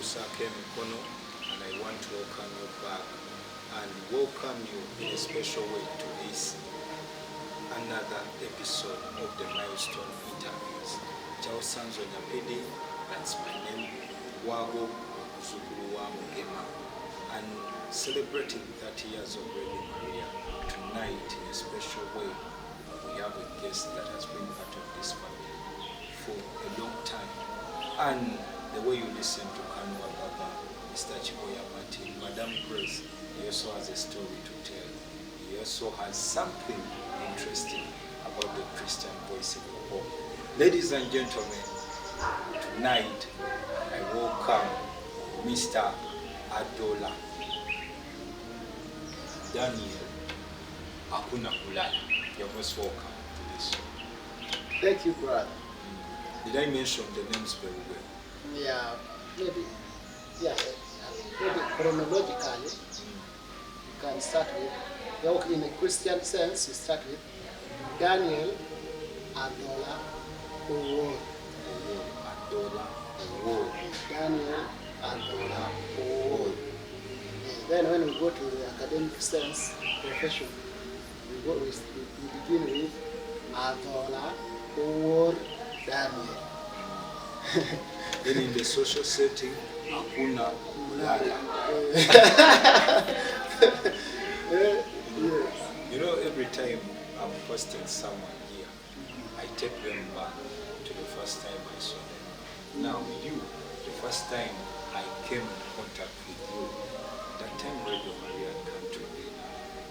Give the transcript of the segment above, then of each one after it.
Kusake Mikono, and I want to welcome you back and welcome you in a special way to this another episode of the Milestone interviews. Chao Sanzo Nyapede, that's my name, Wago Zuguru Mugema, and celebrating 30 years of Radio Maria. Tonight, in a special way, we have a guest that has been part of this family for a long time. And the way you listen to Kanwa Baba, Mr. Chiboya Martin, Madame Grace, he also has a story to tell. He also has something interesting about the Christian voice in the home. Ladies and gentlemen, tonight I welcome Mr. Adhola. Daniel Hakuna Kulala. You're most welcome to this show. Thank you, brother. Did I mention the names very well? Yeah, maybe chronologically, you can start with, in a Christian sense, you start with Daniel Adhola Owor. Adhola Owor. Daniel Adhola Owor. Then when we go to the academic sense, profession, we begin with Adhola Owor Daniel. Then in the social setting, Hakuna Kulala. You know, every time I'm posting someone here, I take them back to the first time I saw them. Now you, the first time I came in contact with you, that time Radio Maria had come to me.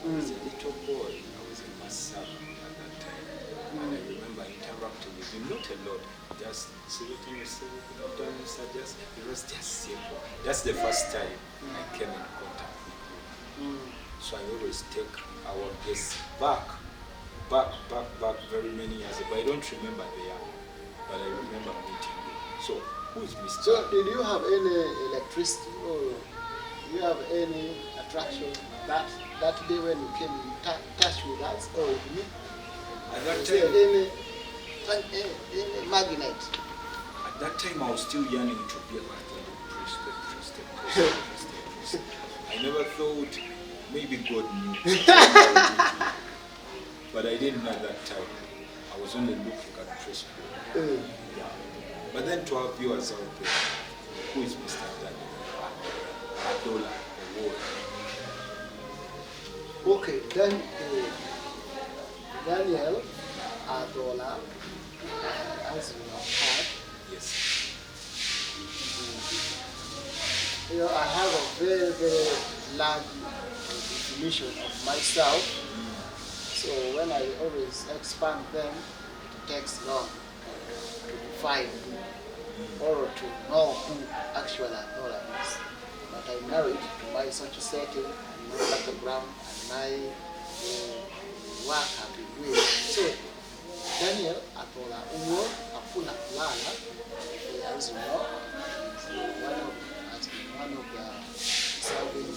I was a little boy, I was a master at that time. And I remember interacting with you, not a lot, just saluting yourself, just it was just simple. That's the first time I came in contact with you. So I always take our guests back very many years ago. I don't remember the year, but I remember meeting you. So who is Mr. So did you have any electricity or do you have any attraction that day when you came in touch with us, or with me? At that Was time, there any magnet? at that time I was still yearning to be a Catholic priest. I never thought maybe God knew. But I didn't know at that time. I was only looking at priesthood. Yeah. But then to our viewers out there, who is Mr. Daniel Adhola Owor? Okay, then Daniel Adhola, as you have heard, Yes. I have a very, very large definition of myself. So when I always expand them, it takes long to define or to know who actually Adhola is. But I married to my social setting and my background and my work I've been doing. So Daniel Adhola Owor Hakuna Kulala, as you know, has been one of the serving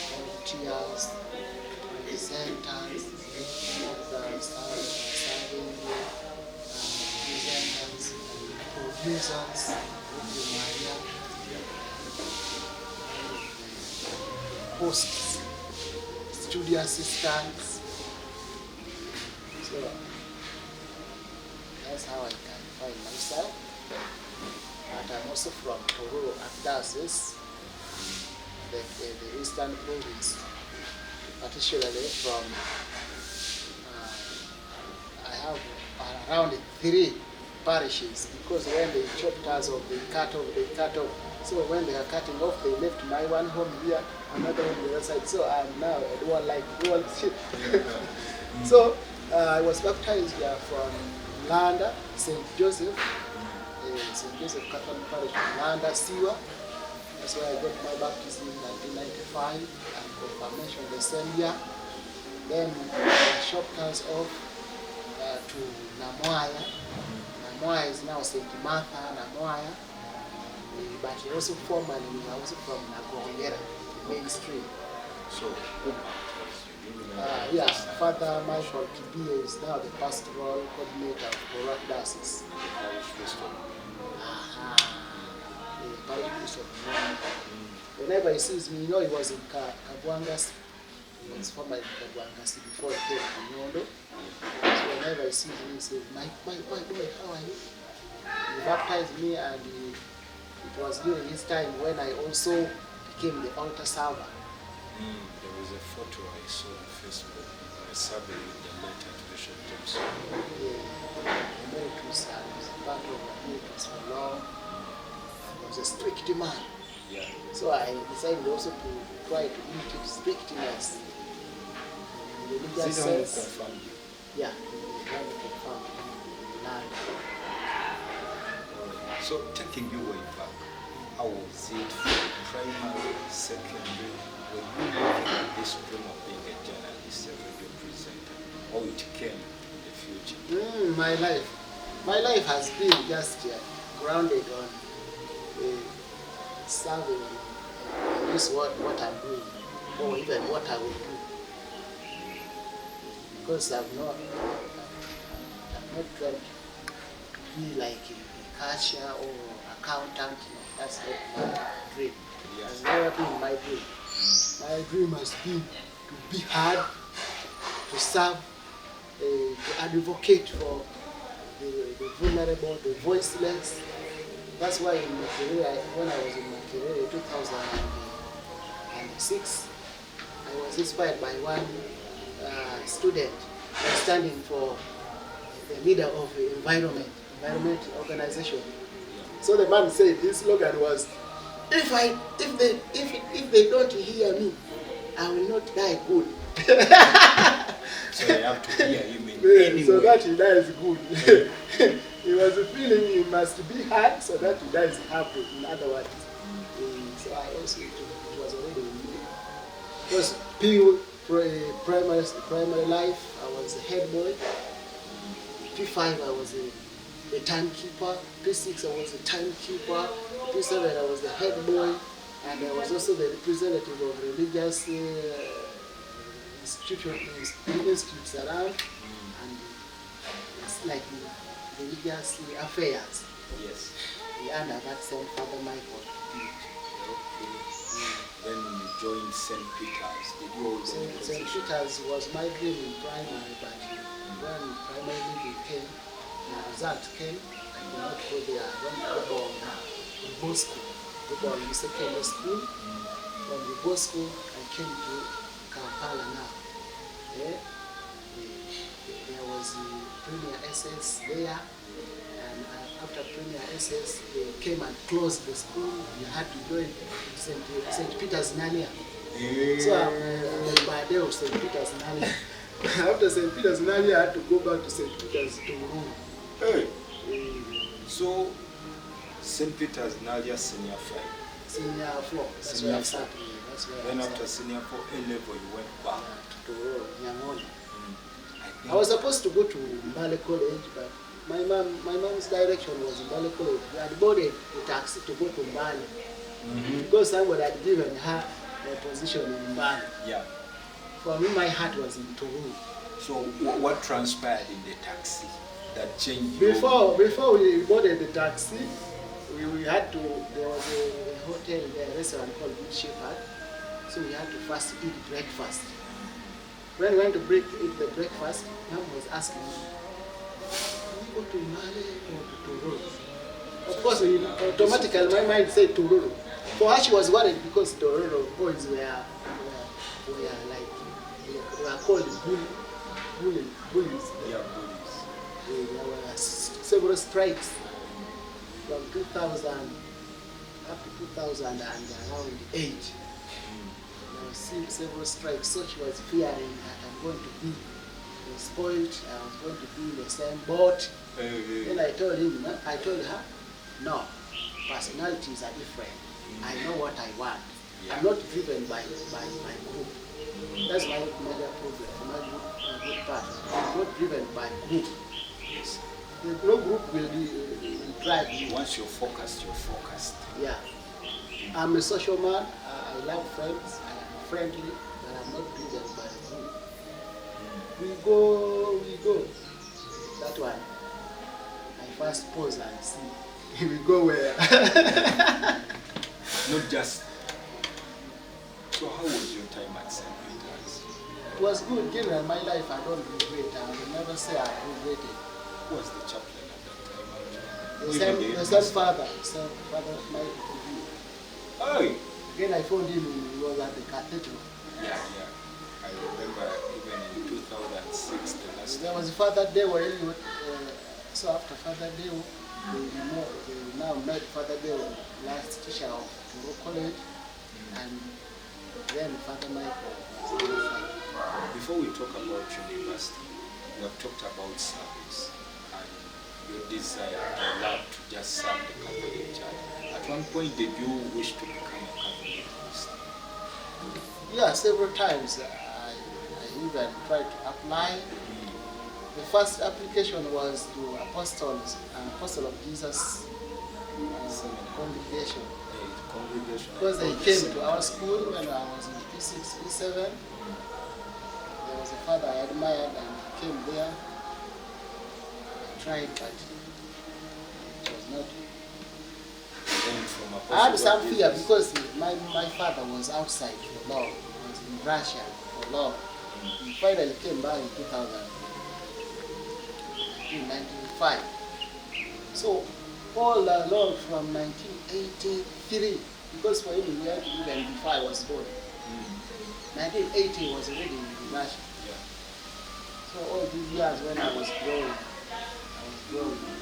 volunteers, presenters, of the serving presenters, producers of the Maria, hosts, studio assistants. So that's how I can find myself. But I'm also from Owor Archdiocese, the Eastern Province, particularly from, I have around 3 parishes, because when they chopped us off, they cut off. So when they are cutting off, they left my one home here, another on the other side. So I'm now a dual ship. So I was baptized from Landa, St. Joseph Catholic Parish, Landa, Siwa. That's where I got my baptism in 1995 and confirmation the same year. Then I chopped us off to Namwaya. Namwaya is now St. Martha Namwaya. But also formerly we are also from Nagongera, Main Street. So who baptized you? Yes, Father Michael Kibie is now the pastoral coordinator of Owor Diocese. piece of land. Whenever he sees me, he was in Kabwangas. He was formerly in Kabwangas before he came to Nyondo. So whenever he sees me, he says, my boy, how are you? He baptized me, and it was during his time when I also became the altar server. There was a photo I saw on Facebook. I serving with the late Archbishop Jameson. Emeritus, I was part of Emeritus for long. I was a strict man. Yeah. So I decided also to try to imitate strictness. In the religious sense. Confirmed you? Yeah, confirmed. So taking you way back, how was it from primary, secondary? Were you looking at this dream of being a journalist, a radio presenter, or it came in the future? My life has been just grounded on serving this what I'm doing, or even what I will do. Because I'm not trying to be like a cashier or accountant. That's not my dream. It has never been my dream. My dream has been to be hard, to serve, to advocate for the vulnerable, the voiceless. That's why in my career, when I was in my career in 2006, I was inspired by one student standing for the leader of the environment organization. So the man said his slogan was, if they don't hear me, I will not die good. So they have to hear him in any so way. that he dies good. He was feeling he must be hard so that he dies happy, in other words. So I also, it was already in me. Because primary life, I was a head boy. P5, I was a timekeeper. P6, I was a timekeeper. P7, I was the head boy. And I was also the representative of religious institutes around. And it's like religious affairs. Yes. Under that same Father Michael. Then you joined St. Peter's. Did you also St. Peter's was my dream in primary, but when primary league came, the result came, I did not go there. I went to Uganda school. Uganda secondary school. From the Go school, I came to Kampala now. There was the Premier SS there, and after Premier SS, they came and closed the school. You had to join St. Peter's Nalia. So I'm by day of St. Peter's Nalia. After St. Peter's Nalia, I had to go back to St. Peter's to room. Hey. So St. Peter's Nalia Senior 5. Senior 4. That's Senior where I 4. started. That's where Then I after started. Senior 4 A level, you went back. To Nyang'oni. I was supposed to go to Mbale College, but my mom's direction was Mbale College. We had boarded a taxi to go to Mbale because somebody had given her a position in Mbale. Yeah. For me, my heart was in Turu. So what transpired in the taxi that changed you? Before we boarded the taxi, we had to. There was a hotel, a restaurant called Good Shepherd. So we had to first eat breakfast. When we went to eat the breakfast, Mom was asking me, "Do we go to Mali or to Tororo?" Of course, automatically my mind said Tororo. For her, she was worried because Tororo boys were like they were called bullies. Yeah, bullies. There were several strikes from 2000 up to 2000 and around 8. Several strikes, so she was fearing that I'm going to be spoiled, I was going to be in the same boat. Then I told her, no, personalities are different. I know what I want. Yeah. I'm not driven by my group. That's my major problem, my good part. I'm not driven by group. Yes. No group will drive me. Once you're focused, you're focused. Yeah. I'm a social man. I love friends. I am friendly, but I'm not driven by the group. We go. That one. I first pause and see. we go where. Not just. So how was your time at St. Peter's? It was good. Given my life, I don't regret. I will never say I regretted. Who was the chaplain at that time? The same father, my Oh! again, I found him. He was at the cathedral. Yeah. I remember even in 2006, the last There time. was Father Dewo. So after Father Dewo, they now met Father Dewo, last teacher of Owor College, and then Father Michael was the father. Before we talk about university, we have talked about service and your desire and love to just serve the Catholic Church. At one point, did you wish to become a Catholic priest? Yeah, several times. I even tried to apply. The first application was to Apostle of Jesus congregation. Because they came to our school when I was in P6, P7. There was a father I admired and he came there. I tried, but it was not. I had some fear because my father was outside for long. He was in Russia for long. He finally came back in 1995. So all along from 1983, because for him we had even before I was born. 1980 was already in Russia. Yeah. So all these years when I was growing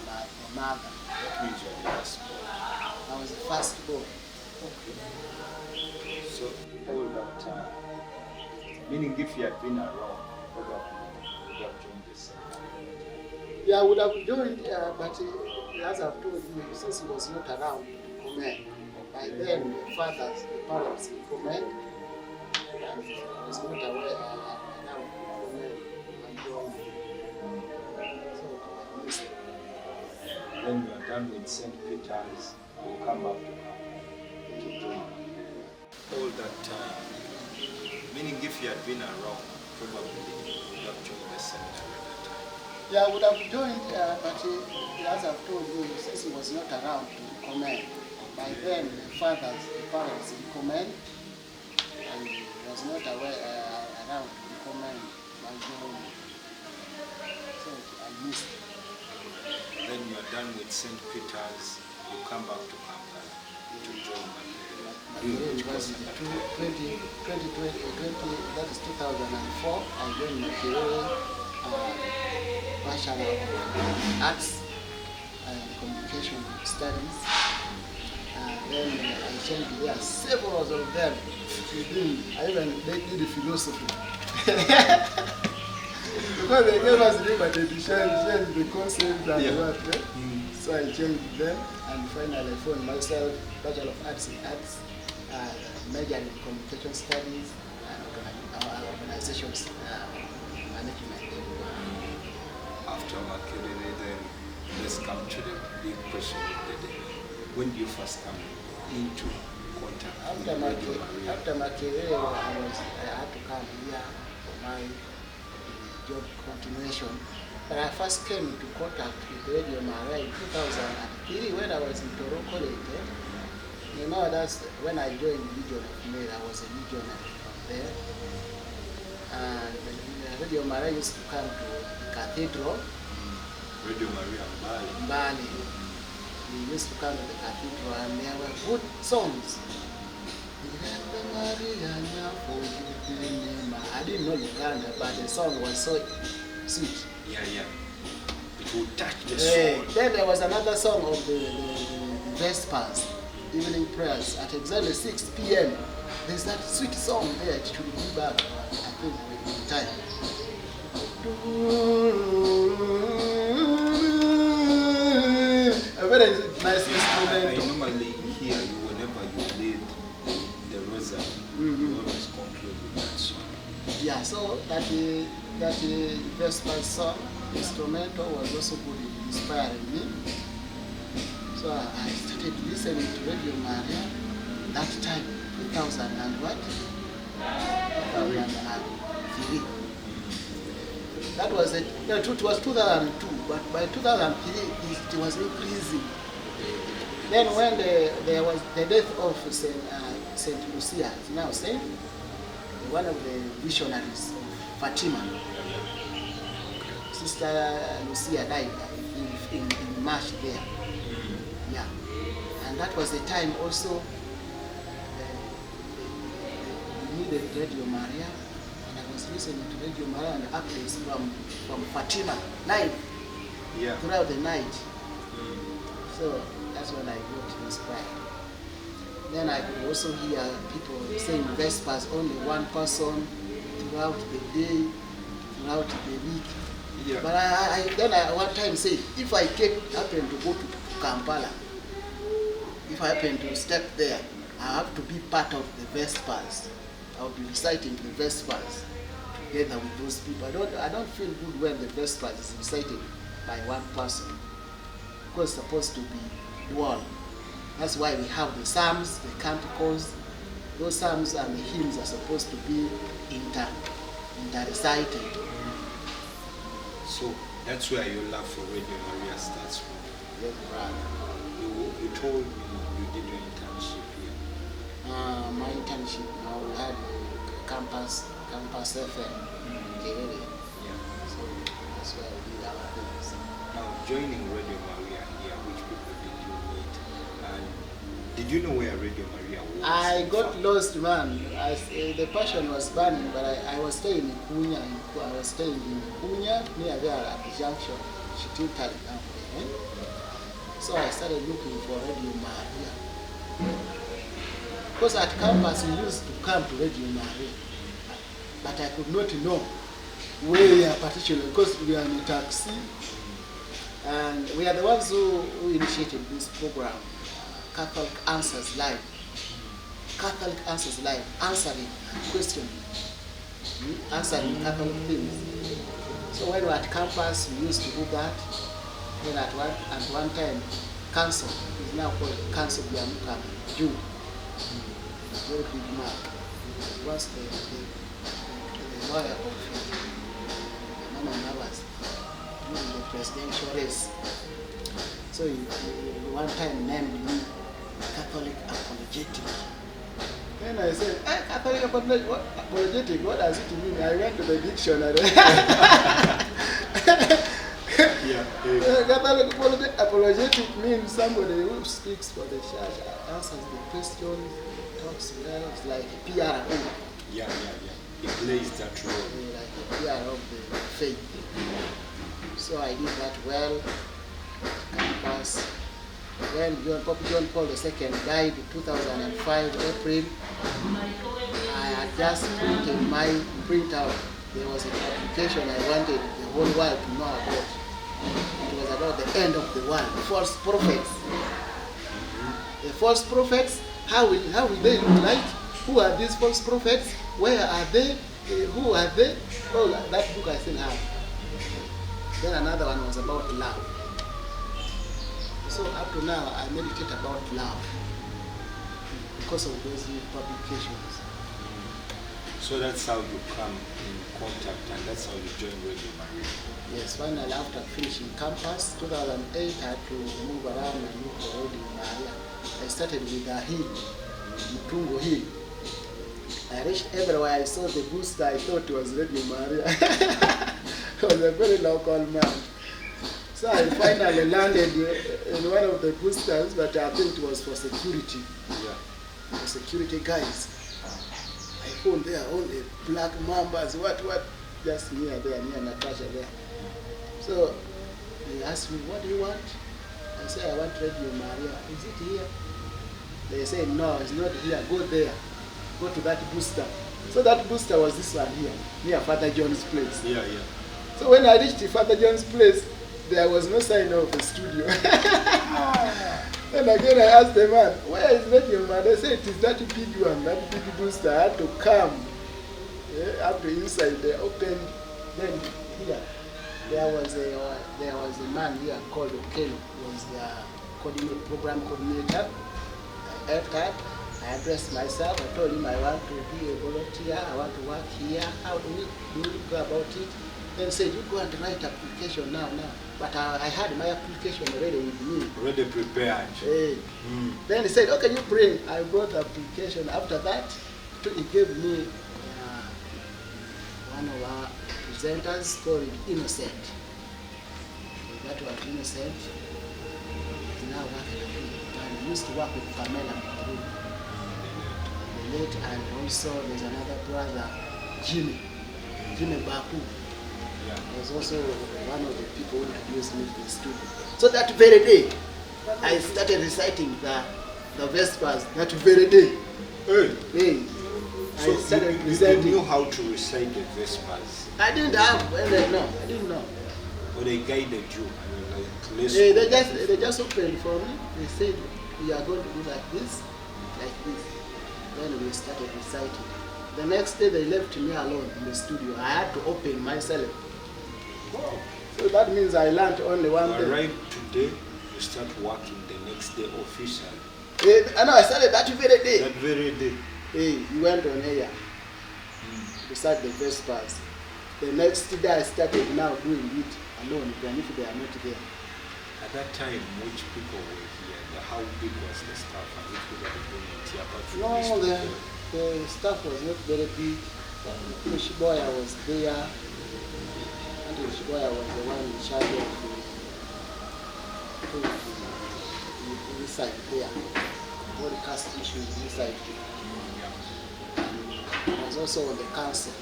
by my mother. That means you are the last born. I was the first born. Okay. So all that time, meaning if you had been around, probably you would have joined the seminary. Yeah, I would have joined, but as I've told you, since he was not around to comment, by then the parents comment, and he was not aware around to comment and join. So I missed it. When you are done with St. Peter's, you come back to join. All that time, meaning if you had been around, probably you would have joined the seminary at that time. Yeah, I would have joined, but as I've told you, since he was not around to comment, by then the parents comment, and he was not aware around to comment and join. So I missed it. Then you are done with St. Peter's, you come back to Kampala to join It was in 2020, that is 2004, I joined Makerere, Bachelor of Arts and Communication Studies. Then I changed there, several of them. I even did philosophy. Because they gave us liberty to change the concepts and what. So I changed them and finally I found myself Bachelor of Arts in Arts, major in Communication Studies and Organizations Management. After Makerere, then let's come to the big question of the day. When do you first come into contact with Radio Maria? After Makerere, I had to come here for my job continuation. But I first came into contact with Radio Maria in 2003 when I was in Owor College. You know, that's when I joined the Legion of Mary. I was a legionary from there. And Radio Maria used to come to the cathedral. Radio Maria Mbali. We used to come to the cathedral and there were good songs. I didn't know Uganda, but the song was so sweet. Yeah. It would touch the soul. Then there was another song of the Vespers, evening prayers at exactly 6 p.m. There's that sweet song there. It should be back, I think, with the time. A very nice instrument. I normally hear you whenever you lead the rosary. You always conclude with that song. Yeah, so that Vesper song, instrumental, was also good in inspiring me. So I started listening to Radio Maria that time, 2001, 2003. That was it. No, it was 2002, but by 2003 it was increasing. Then when there was the death of Saint Lucia, is now Saint, one of the missionaries of Fatima, Sister Lucia died in March there. Yeah. And that was the time also we needed Radio Maria, and I was listening to Radio Maria and updates from Fatima live throughout the night. So that's when I got inspired. Then I could also hear people saying Vespers, only one person throughout the day, throughout the week. Yeah. But I one time said, if I happen to go to Kampala, if I happen to step there, I have to be part of the Vespers. I'll be reciting the Vespers together with those people. I don't feel good when the Vespers is recited by one person, because it's supposed to be dual. That's why we have the Psalms, the Canticles. Those Psalms and the hymns are supposed to be inter-recited. So that's where your love for Radio Maria starts from. Yes, brother. You told me you did your internship here. My internship, now we had campus FM. Yeah. So that's where we did our things. Now, joining Radio Maria here, which people did you meet? And did you know where Radio Maria was? I got lost, man. The passion was burning, but I was staying in Kunya. I was staying in Kunya, near there at the junction. Shitutali. So I started looking for Radio Maria. Because at campus we used to come to Radio Maria, but I could not know where particularly, because we are in a taxi, and we are the ones who initiated this program, Catholic Answers Live. Catholic Answers Live, answering questions, answering Catholic things. So when we were at campus, we used to do that. Then at one time, Council is now called Council Biamuka Jew. Very big man. He was the lawyer of Mama Navas during the presidential race. So he one time named me Catholic Apologetic. Then I said, hey, Catholic Apologetic, what does it mean? I went to the dictionary. Catholic Apologetic means somebody who speaks for the church, answers the questions, talks well, it's like a PRO. Yeah. He plays that role. Like a PRO of the faith. So I did that well. Campus. When John Paul II died in 2005, April, I had just printed my printout. There was a publication I wanted the whole world to know about. It was about the end of the world, false prophets. The false prophets, how will they look like? Who are these false prophets? Where are they? Who are they? Oh, that book I still have. Then another one was about love. So up to now, I meditate about love because of those publications. So that's how you come in contact, and that's how you join Radio Maria. Yes, finally after finishing campus, 2008, I had to move around and look for Radio Maria. I started with a hill, Mutungo Hill. I reached everywhere I saw the booster, I thought it was Radio Maria. I was a very local man. So I finally landed in one of the boosters, but I think it was for security. Yeah. For security guys. I found there only black mambas, what, just near Natasha there. So they asked me, what do you want? I said, I want Radio Maria. Is it here? They said, no, it's not here. Go there. Go to that booster. So that booster was this one here, near Father John's place. Yeah. So when I reached Father John's place, there was no sign of the studio. And again I asked the man, where is Radio Maria? They said, it is that big one, that big booster. I had to come up to inside. They opened. Then here, there was a man here called Okelo, who was the program coordinator. I entered. I addressed myself. I told him I want to be a volunteer. I want to work here. How do we go about it? Then said, you go and write application now. But I had my application already with me. Already prepared. Then he said, okay, you bring. I brought the application. After that, he gave me one of our presenters called Innocent. That was Innocent. He's now working at it. And he used to work with Pamela, the late, and also there's another brother, Jimmy Baku. He was also one of the people who introduced me to the studio. So that very day, I started reciting the Vespers that very day. Hey. So I started you knew how to recite the Vespers? I didn't have, I didn't know. But they guided you. They just opened for me. They said, we are going to do like this. Then we started reciting. The next day they left me alone in the studio. I had to open myself. Wow. So that means I learned only one thing. Arrived today, you start working the next day officially. I started that very day. That very day. You went on air. To start the Vespers. The next day I started now doing it alone, even if they are not there. At that time, which people were here? How big was the staff and which people were doing it here? The staff was not very big. Shiboya was there. And Shiboya was the one in charge of the side there. Broadcast issues inside. He was also on the council.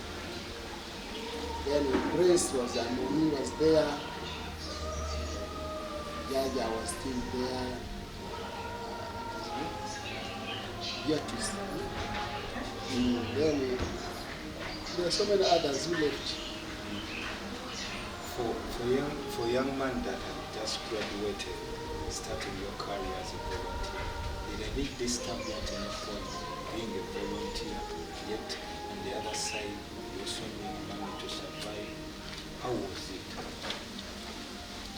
Then Grace was there, Moni was there, Jaja was still there, Beatrice. Then there are so many others who left. For young man that had just graduated, starting your career as a volunteer, did I need this tablet at any point, being a volunteer, yet on the other side, you also need money to survive? How was it?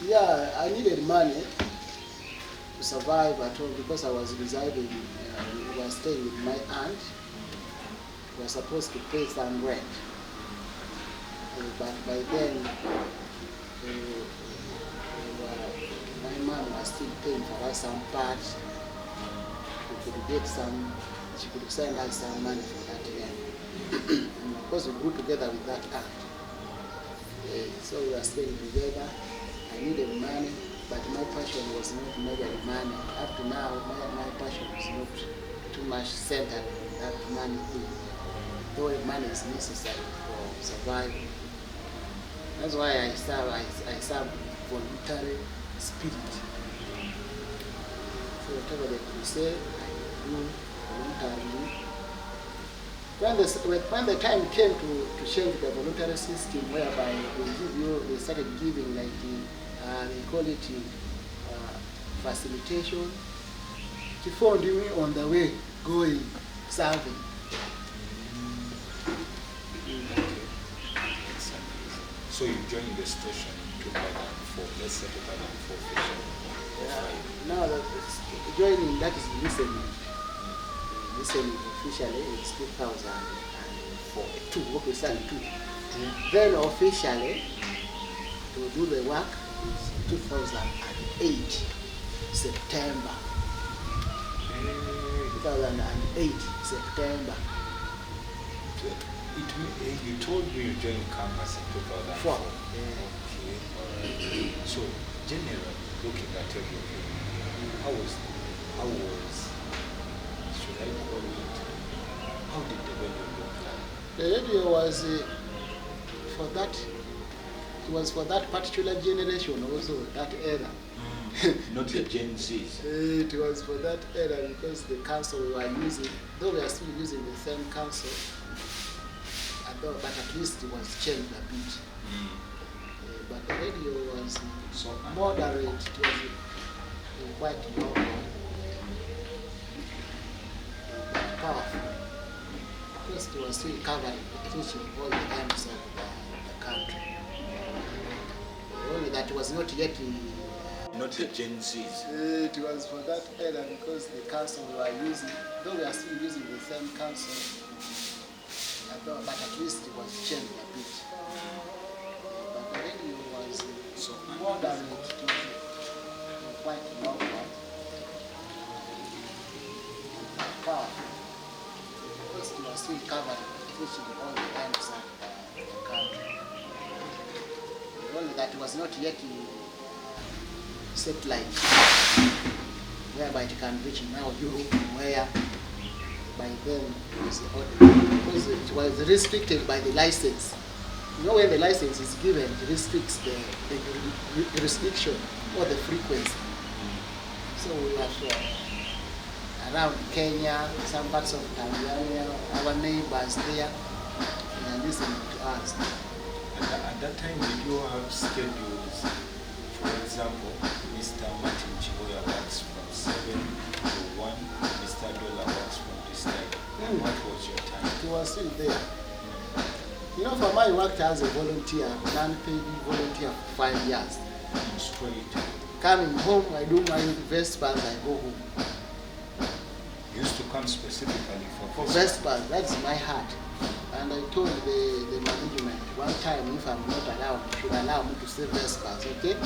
Yeah, I needed money to survive at home because I was residing, I was staying with my aunt. We were supposed to pay some rent. But by then, my mom was still paying for us some part. We could get some, she could send us some money for that year. Because we grew together with that aunt. So we were staying together. I needed money, but my passion was not majorly money. Up to now, my passion is not too much centered on that money thing. Though money is necessary for survival. That's why I serve voluntary spirit. So whatever they could say, I do voluntarily. When the time came to change the voluntary system, whereby they started giving like they call it facilitation, she found me on the way going serving. So you joined the station in 2004, let's say 2004 officially. Now joining, that is listening. Listening officially is 2004. Okay, sorry, 2. Then officially to do the work is 2008 September. 2008 September. You told me you joined campus in 2004. Okay. So generally, looking at everything, how was should I call it? How did the radio look like? The radio was for that particular generation also, that era. Not the Gen Zs. It was for that era because the council we were using, though we are still using the same council, but at least it was changed a bit. But the radio was so moderate, it was quite local, powerful. Because it was still covering, reaching all the ends of the country. Only that it was not yet not the Gen Zs. It was for that era because the council we were using, though we are still using the same council, but at least it was changed a bit. moderate to quite normal. Powerful. Because we are still covering virtually all the ends of the country. Only that was not yet satellite, whereby it can reach now Europe, where by then because it was restricted by the license. You know, when the license is given, it restricts the restriction or the frequency. So we have around Kenya, some parts of Tanzania, our neighbors there, and listening to us. At that time, did you have schedules? For example, Mr. Martin Chiboya works from 7 to 1, Mr. Adhola works from this time. And what was your time? He was still there. You know, for me, I worked as a volunteer, non-paid volunteer for 5 years. Straight. Coming home, I do my Vespers, I go home. You used to come specifically for Vespers, that's my heart. And I told the management one time, if I'm not allowed, you should allow me to say Vespers, okay?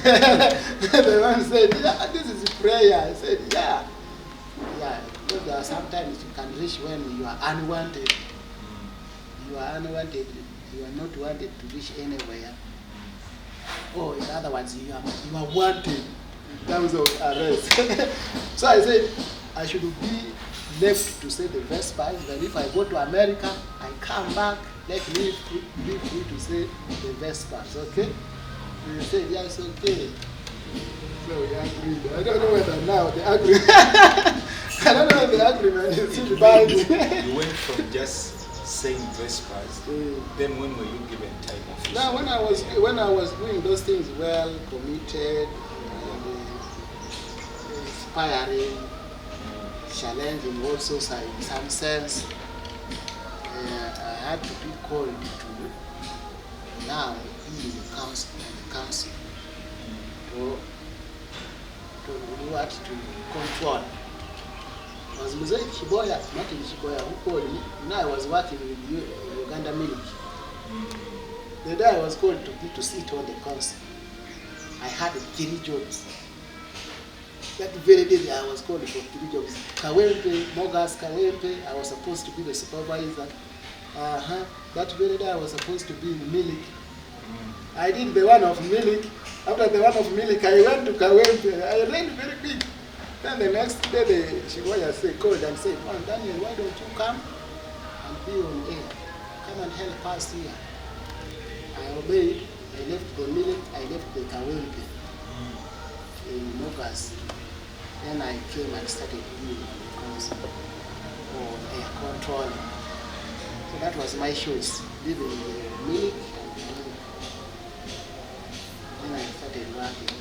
The one said, yeah, this is prayer. I said, yeah. Yeah, because there are sometimes you can reach when you are unwanted. You are unwanted, you are not wanted to reach anywhere. Or in other words, you are wanted in terms of arrest. So I said, I should be left to say the Vespers, but if I go to America, I come back, let me be free to say the Vespers, okay? And he said, yes, okay. So we agreed. I don't know whether now the agreement, I don't know whether the agreement is still binding. You went from just saying Vespers, then when were you given time off? Now, when I was doing those things well, committed, inspiring, challenging also in some sense, I had to be called to now be in the council to do what? To control. It was Mzee Chiboya, Martin Chiboya, who called me. Now I was working with Uganda Milk. The day I was called to sit on the council, I had 3 jobs. That very day I was called for 3 jobs. Kawempe, Mogas Kawempe, I was supposed to be the supervisor. That very day I was supposed to be in Milik. I did the one of Milik. After the one of Milik, I went to Kawempe. I ran very big. Then the next day, the Chiboya called and said, "Oh, Daniel, why don't you come and be on air? Come and help us here." I obeyed. I left the Milik. I left the Kawempe in Mogas. Then I came and started doing the council on air controlling. So that was my choice, leaving the Milik and the Kawempe. Then I started working.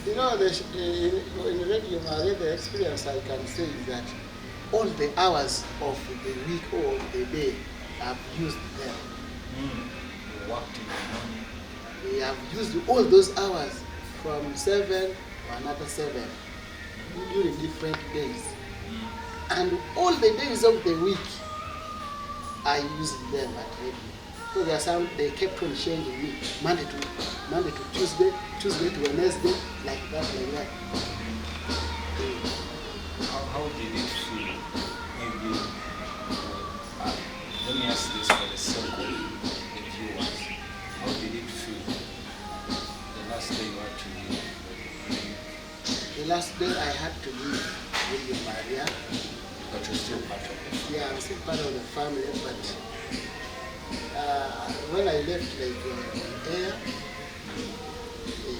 You know, in radio, the experience I can say is that all the hours of the week or of the day, I've used them. Worked in the morning. We have used all those hours from 7 to another 7 during different days. And all the days of the week, I used them at radio. So there are some, they kept on changing me, Monday to Tuesday, Tuesday to Wednesday, like that. How did it feel? Maybe, let me ask this for the sake of the viewers. How did it feel the last day you had to leave? The last day I had to leave with Maria. But you're still part of it? Yeah, I'm still part of the family, but when I left air,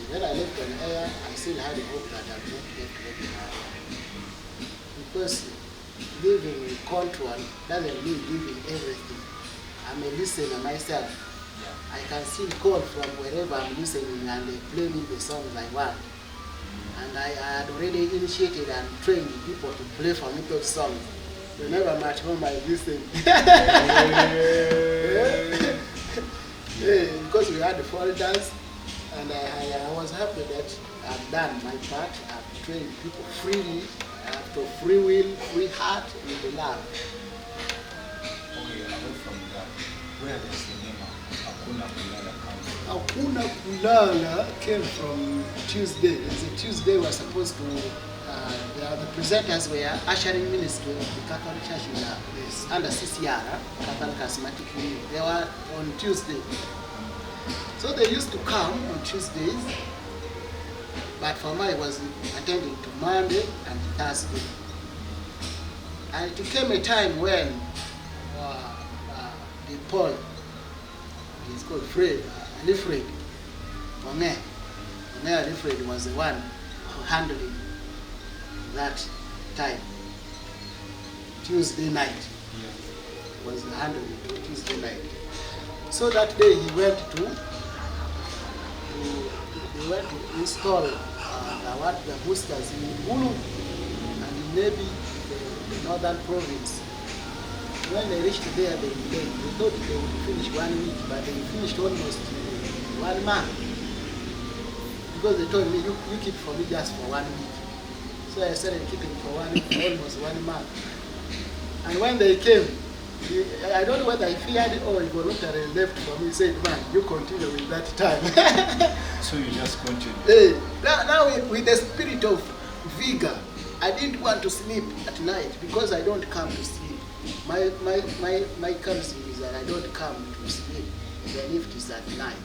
when I left on air, I still had a hope that I'd not left Maria. Because living in control doesn't mean living everything. I'm a listener myself. I can still call from wherever I'm listening and play me the songs I want. And I had already initiated and trained people to play for me those songs. Whenever I'm at home, I listen. because we had the foreigners, and I was happy that I've done my part. I've trained people freely, after free will, free heart, with the love. Okay, away from that, where does the name Hakuna Kulala come from? Hakuna Kulala came from Tuesday. It's a Tuesday was supposed to, the presenters were ushering ministry of the Catholic Church in under CCR, Catholic Charismatic Union. They were on Tuesday. So they used to come on Tuesdays, but for me I was attending to Monday and Thursday. And it came a time when the Paul, he's called Fred, Alfred Onge Alfred was the one handling that time. Tuesday night was handling Tuesday night. So that day he went to install the boosters in Ulu and maybe the northern province. When they reached there, they thought they would finish 1 week, but they finished almost 1 month. Because they told me, you keep for me just for 1 week. So I started keeping for almost 1 month. And when they came, I don't know whether he feared or he voluntarily left for me. He said, man, you continue with that time. So you just continue? Hey, now with the spirit of vigor, I didn't want to sleep at night because I don't come to sleep. My currency is that I don't come to sleep, even if it is at night.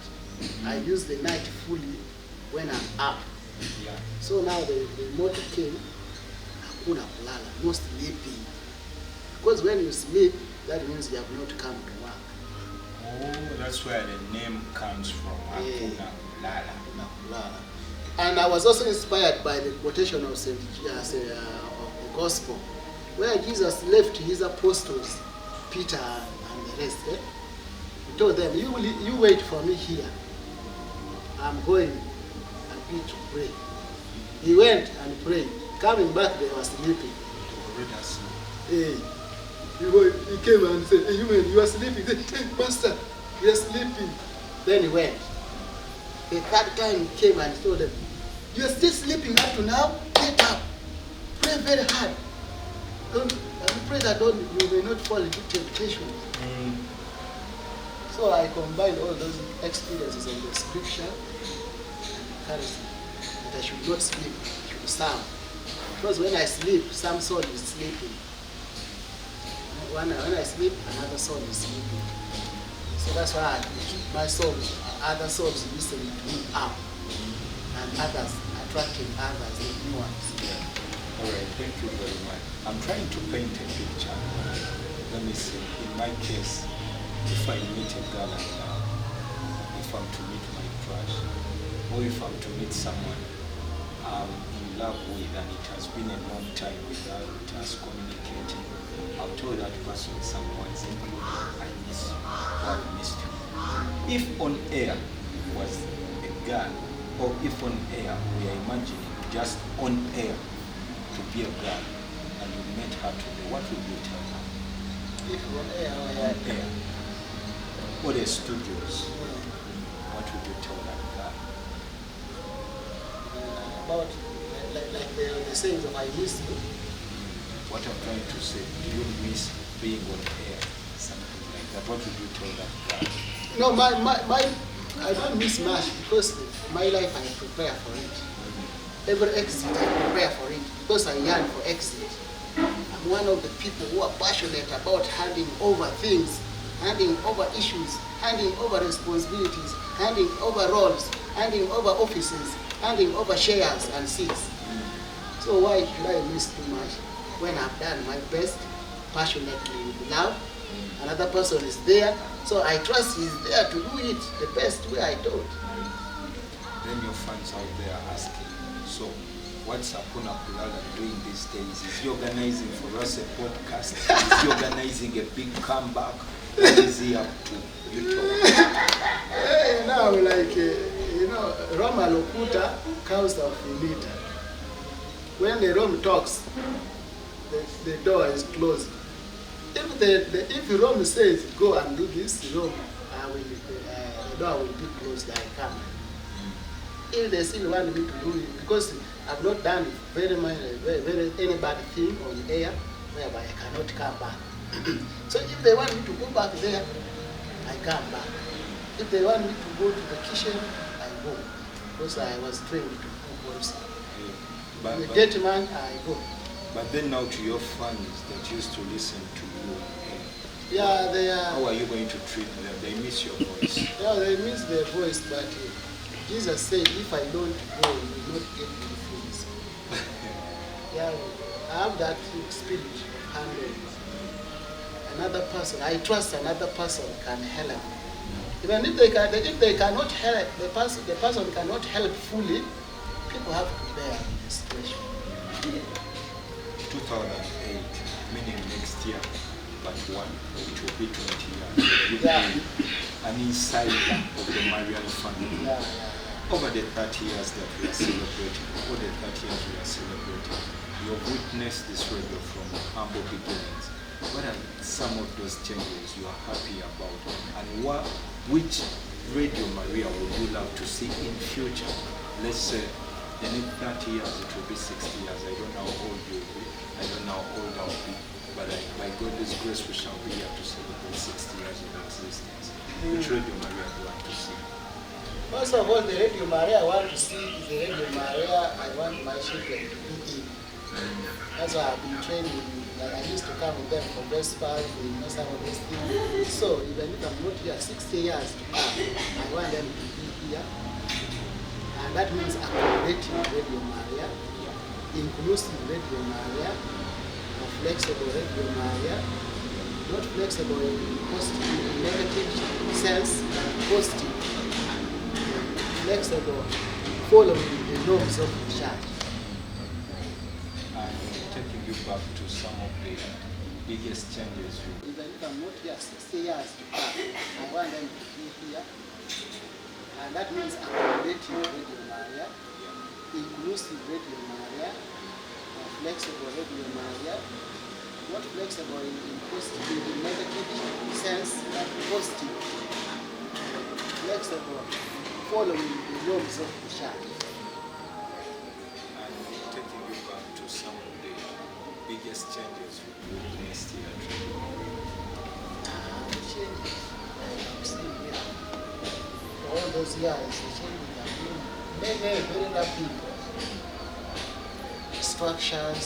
I use the night fully when I'm up. Yeah. So now the motto came, Hakuna Kulala, no sleeping. Because when you sleep, that means you have not come to work. Oh, that's where the name comes from, Hakuna Kulala. And I was also inspired by the quotation of the Gospel, where Jesus left his apostles, Peter and the rest. He told them, you wait for me here. I'm going a bit to pray. He went and prayed. Coming back, they were sleeping. Hey. He came and said, hey, you are sleeping. He said, hey, Master, we are sleeping. Then he went. The third time he came and told them, you are still sleeping up to now? Get up. Pray very hard. Pray that you may not fall into temptation. So I combined all those experiences of the scripture and charisma. That I should not sleep, I should sound. Because when I sleep, some soul is sleeping. When I sleep, another soul is sleeping. So that's why I keep my souls, other souls listening to me up, and others attracting others, the new ones. All right, thank you very much. I'm trying to paint a picture. Let me see. In my case, if I meet a girl I love, if I'm to meet my crush, or if I'm to meet someone I'm in love with and it has been a long time without us communicating, I'll tell that person some points, I miss you, or I missed you. If on air was a girl, or if on air we are imagining just on air to be a girl, and you met her today, what would you tell her? If on air, on air, or the studios, what would you tell that girl? About like the sayings of I miss you. What I'm trying to say, do you miss being on air? Something like that. What would you tell that girl? No, I don't miss much because my life I prepare for it. Every exit I prepare for it because I yearn for exit. I'm one of the people who are passionate about handing over things, handing over issues, handing over responsibilities, handing over roles, handing over offices, handing over shares and seats. So why should I miss too much when I've done my best, passionately with love? Another person is there, so I trust he's there to do it the best way I do it. Then your fans out there are asking, so what's Hakuna Kulala doing these days? Is he organizing for us a podcast? Is he organizing a big comeback? What is he up to? You talk. Roma Lokuta, cows of Filita. When the Rome talks, the door is closed. If Rome says, go and do this, Rome, I the door will be closed, I come. If they still want me to do it, because I've not done any bad thing on air, whereby I cannot come back. So if they want me to go back there, I come back. If they want me to go to the kitchen, I go. Because I was trained to cook also. The gentleman, I go. But then now to your fans that used to listen to you, yeah, they are. How are you going to treat them? They miss your voice. Yeah, they miss their voice, but Jesus said, if I don't go, you will not get my friends. Yeah, I have that spirit of handling another person. I trust another person can help. Even if they cannot help, the person cannot help fully, people have to bear the situation. 2008, meaning next year, but one, it will be 20 years. Yeah. An insider of the Marian family. Yeah. Over the 30 years that we are celebrating, you have witnessed this radio from humble beginnings. What are some of those changes you are happy about? And which Radio Maria would you love to see in future? Let's say in 30 years, it will be 60 years. I don't know how old you will be. I don't know how old I'll be. But by God's grace, we shall be here to celebrate 60 years of existence. Which Radio Maria do you want to see? First of all, the Radio Maria I want to see is the Radio Maria I want my children to be in. That's why I've been training. I used to come with them for Vespers, some of these things. So even if I'm not here 60 years to come, I want them to be here. And that means accommodating Radio Maria, inclusive Radio Maria, flexible Radio Maria, not flexible in positive, in negative sense, but positive, flexible, following the norms of the church. I'm taking you back to some of the biggest changes. Even if I'm not here 60 years to come, I want them to be here. And that means accommodating Radio Maria, inclusive Radio Maria, flexible Radio Maria, not flexible in positive, in negative sense, but positive, flexible, following the norms of the church. I'm taking you back to some of the biggest changes we witnessed here. Changes I'm seeing here. For all those years, the changes have been very rapid. Structures,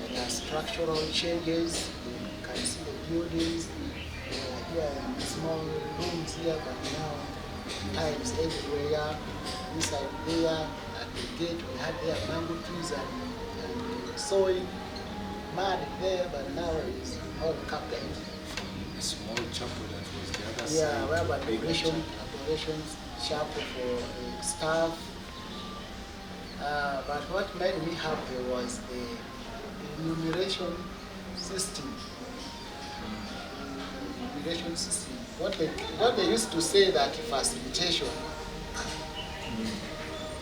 there are structural changes. You can see the buildings. Here in small rooms here, but now tiles everywhere. Inside there, at the gate, we had there mango trees and soil, mud there, but now it's all carpet. A small chapel that was the other side. Yeah, we have operations chapel for staff. But what made me happy was the enumeration system. Enumeration system. What they used to say that facilitation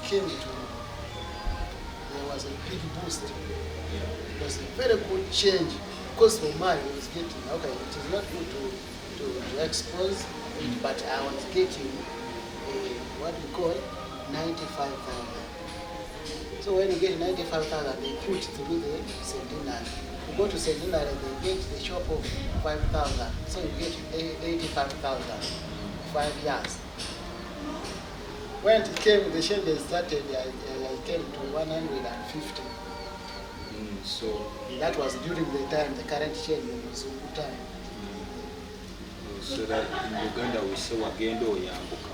came to, there was a big boost. It was a very good change because my mind was getting, okay, it is not good to expose, but I was getting what we call 95,000. So when you get 95,000, they put through the centenary. You go to centenary, they get the shop of 5,000. So you get 85,000, 5 years. When it came, the change started, I came to 150. So that was during the time, the current change was time. So that in Uganda we say Wagendo Yambuka.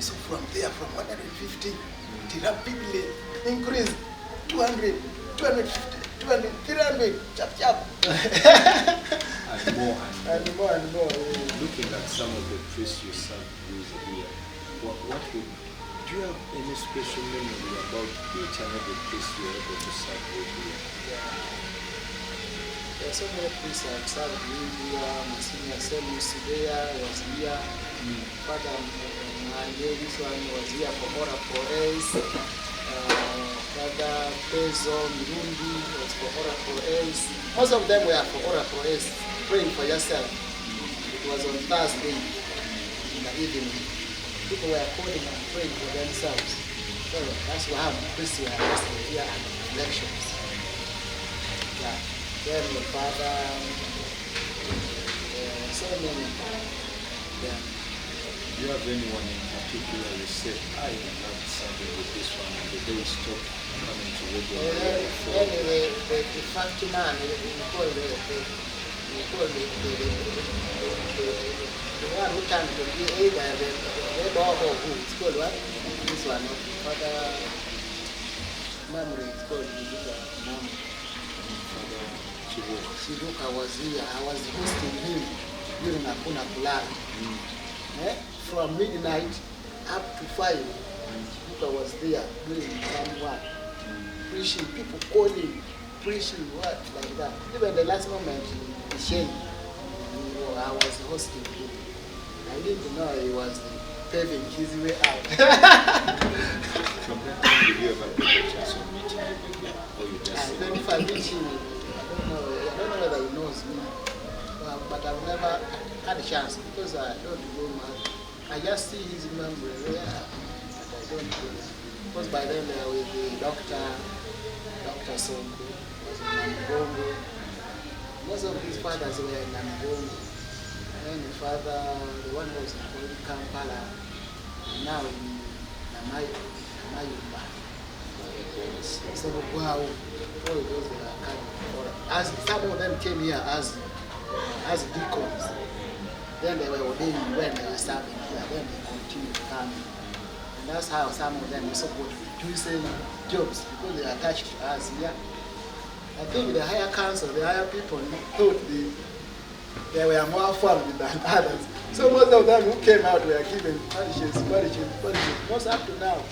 So from there, from 150, it rapidly increased 200, 250, 200, 300, chap chap. And more and more. And more. Looking at some of the priests you serve here, do you have any special memory about each and every priest you are able to serve with here? There are so many priests I have served with here. Monsignor Semus there was here. Father this one was here for Ora for Ace. Father Pezo Mirundi was for Ora for Ace. Most of them were for Ora for Ace, praying for yourself. It was on Thursday. in the evening. People were calling and praying for themselves. So that's why I have Christian here and elections. Yeah. Then the father, so many. Yeah. Do you have anyone in particular you said, I have something with this one, and the day stopped coming to radio? Anyway, the fact man, we call the one who can be either the dog or who. It's called what? This one, father memory, it's called Mom. Shiruka was here. I was hosting him during Hakuna Kulala. From midnight up to 5, Shiruka was there during someone. Preaching, people calling, preaching, what, like that. Even the last moment, he changed. I was hosting him. I didn't know he was paving his way out. From that time, did you ever get a chance of meeting him again? Or you just And then if I meet him, I don't know whether he knows me. But I've never had a chance because I don't go much. I just see his memory there, but I don't go. Because by then with the Dr. Sonko was in Namgongo. Most of his fathers were in Namgongo. And the father, the one who was in Kampala, now in Namayumba. So wow, all those were coming. As some of them came here as deacons. Then they were ordained when they were serving here. Then they continued coming. And that's how some of them also got reducing jobs because they are attached to us here. I think the higher council, the higher people thought they were more family than others. So most of them who came out were given parishes. Most up to now.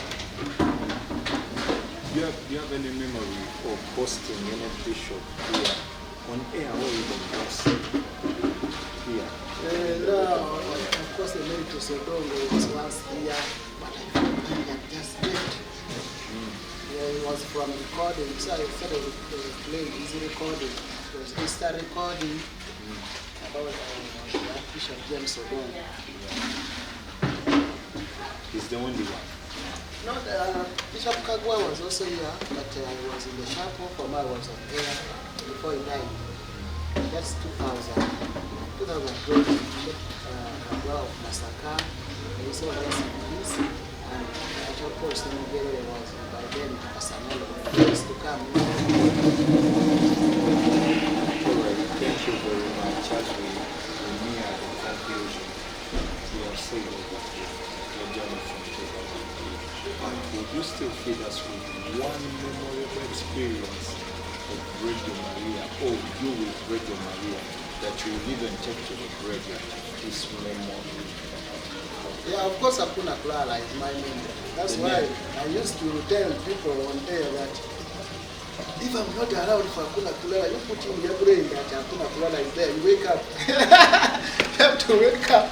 Do you have any memory of hosting any bishop here on air or even here? No, of course the Emeritus Odongo was once here, but I think he had just left. Yeah, he was from recording, so I started playing his recording. It was Easter recording about Bishop James Odongo. He's the only one. No, Bishop Kagwa was also here, but I was in the chapel from I was on air before he died. That's 2012. Kagwa of Masaka, he also was in peace, and Bishop Paul Senegere was by then Casanova. He used to come. Alright, thank you very much. As we near the conclusion, we have said your journey from 2008. And would you still feed us with one memorable experience of Radio Maria, or you with Radio Maria, that you will even take to the grave this memory? Yeah, of course, Hakuna Kulala is my memory. That's why I used to tell people on air that if I'm not around for Hakuna Kulala, you put in your brain that Hakuna Kulala is there. You wake up. You have to wake up.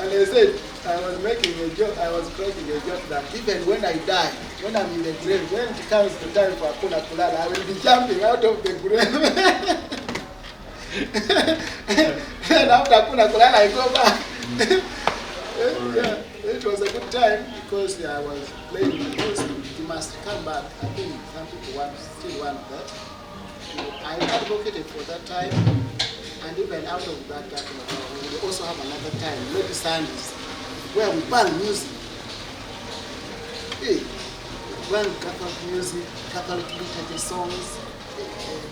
And I said, I was making a joke, I was cracking a joke that even when I die, when I'm in the grave, when it comes to time for Hakuna Kulala, I will be jumping out of the grave. And after Hakuna Kulala, I go back. Yeah, it was a good time because I was playing the music. You must come back. I think some people still want that. I advocated for that time, and even out of that, we will also have another time, maybe Sundays, where we ban music. Hey, ban Catholic music, Catholic liturgy songs,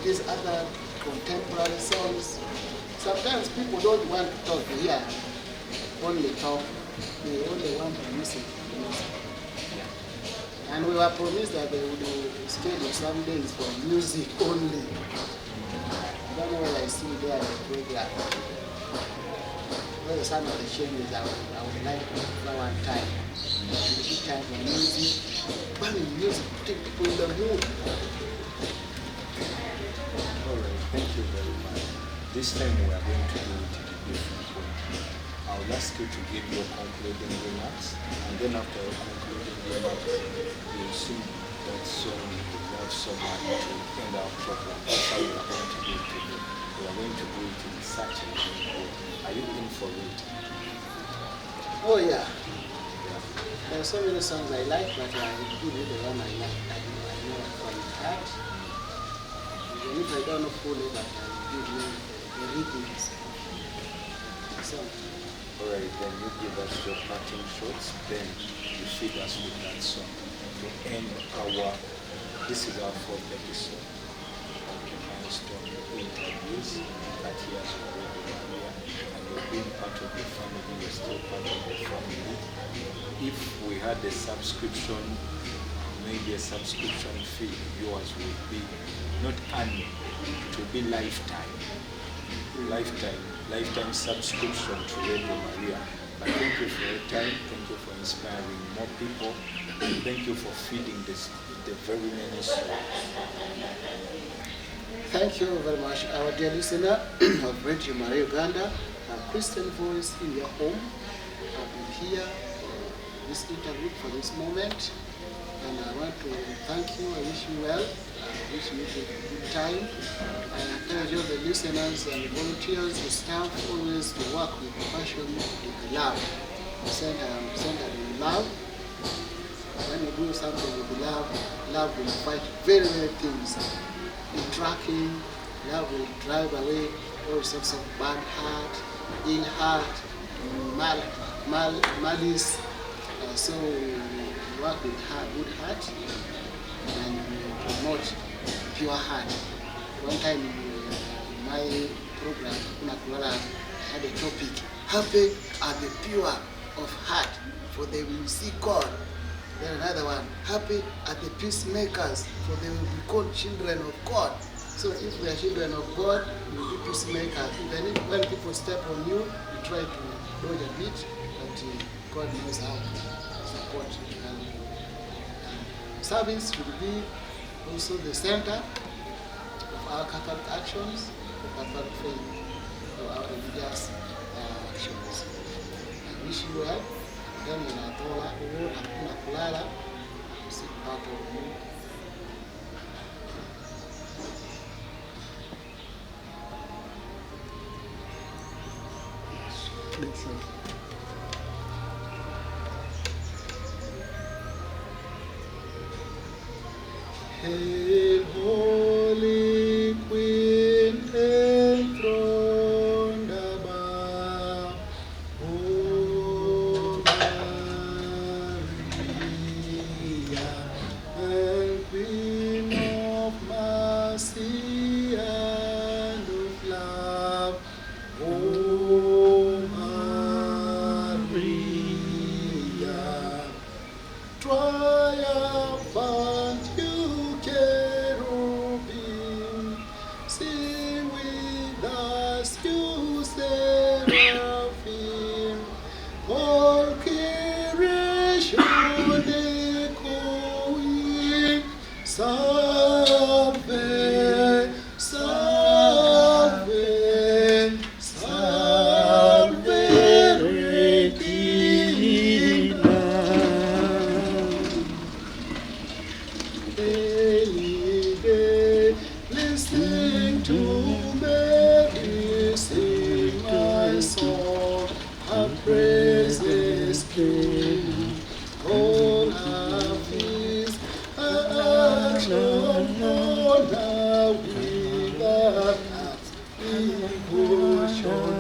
these other contemporary songs. Sometimes people don't want to talk here. Only talk, they only want to listen to music. And we were promised that they would schedule some days for music only. I don't know whether I see there in the program. Well, some of the changes I would like to do one time. Give time for music, burning music, putting people in the mood. Alright, thank you very much. This time we are going to do it in a different way. I will ask you to give your concluding remarks, and then after your concluding remarks, you will sing that song you love so much to end our program. That's how we are going to do it today. We are going to do it in such a way. Are you in for it? Oh yeah. There are so many songs I like, but I will give you the one I like. I know from the heart. Even if I don't know fully, but I will give you the rhythms of the song. Alright, then you give us your parting shots, then you feed us with that song to end this is our 4th episode of the Milestone interviews at Years of Radio Maria, and you've been part of the family, you're still part of the family. If we had a subscription, maybe a subscription fee, yours would be not annual, it would be lifetime subscription to Radio Maria. But thank you for your time, thank you for inspiring more people, and thank you for feeding the very many souls. Thank you very much, our dear listener of Radio Maria Uganda, a Christian voice in your home. I've been here for this interview, for this moment, and I want to thank you. I wish you well. I wish you a good time. I encourage all the listeners and volunteers, the staff, always to work with passion, with love. Centered in love. When you do something with love, love will fight very, very things. In tracking, love will drive away all sorts of bad heart, ill heart, malice. So we work with good heart and promote pure heart. One time in my program, I had a topic, happy are the pure of heart, for they will see God. Then another one, happy are the peacemakers, for they will be called children of God. So if we are children of God, we will be peacemakers. Even if when people step on you, you try to dodge a bit, but God knows how to support you. And service should be also the center of our Catholic actions, of Catholic faith, of our religious actions. I wish you well. Then in Adhola, Owor, hakuna kulala, seek part of you. Hail, Holy Queen, enthroned above, O Maria, and Queen of mercy and of love, O Maria, triumphant you cherubim, sing with us you seraphim, all creation echoing, salve, salve, salve Regina. Daily, listening to Mary sing my song, her praises king. All her feast, her action, all her with her heart's devotion.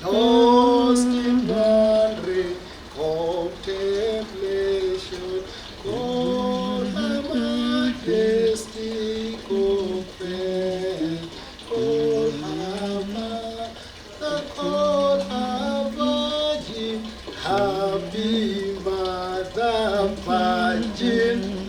Lost in wandering contemplation, call her majesty confess, call her mother, call her virgin, happy mother virgin.